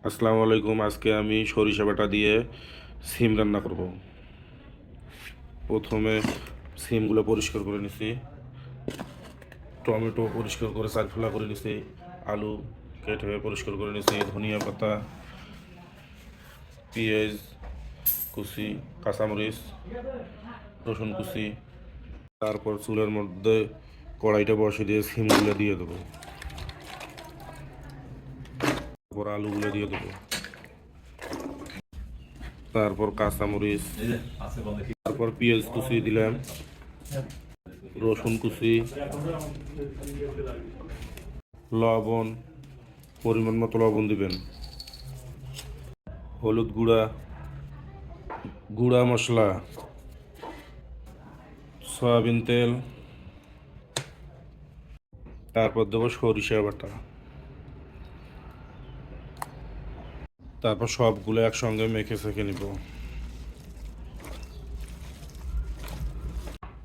আসসালামু আলাইকুম। আজকে আমি সরিষা বাটা দিয়ে সিম রান্না করব। প্রথমে সিমগুলো পরিষ্কার করে নিছি, টমেটো পরিষ্কার করে চারফালা করে নিছি, আলু কেটে পরিষ্কার করে নিছি, ধনিয়া পাতা, পেঁয়াজ কুচি, কাঁচামরিচ, রসুন কুচি। তারপর চুলের মধ্যে কড়াইটা বসিয়ে দিয়ে সিমগুলো দিয়ে দেবো, তারপর আলুগুলো দিয়ে দেবো, তারপর কাঁচামরিচ, তারপর পেঁয়াজ কুচি দিলাম, রসুন কুচি, লবণ, পরিমাণ মতো লবণ দিবেন, হলুদ গুঁড়া, গুঁড়া মশলা, সয়াবিন তেল, তারপর দেবো সরিষা বাটা। তারপর সবগুলো একসঙ্গে মেখে সেঁকে নিব।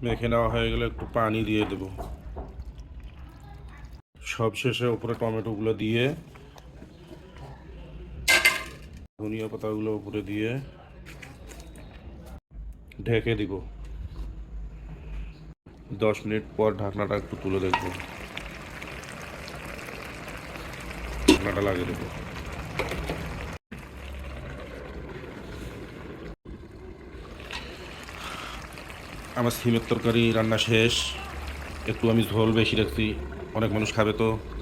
মেখে নেওয়া হয়ে গেলে একটু পানি দিয়ে দেব। সব শেষে উপরে টমেটোগুলো দিয়ে, ধনিয়া পাতাগুলো উপরে দিয়ে ঢেকে দিব। 10 মিনিট পর ঢাকনাটা একটু তুলে দেখব, ঢাকনাটা লাগিয়ে দেবো। আমার সিমের তরকারি রান্না শেষ। একটু আমি ঝোল বেশি রাখছি, অনেক মানুষ খাবে তো তাই।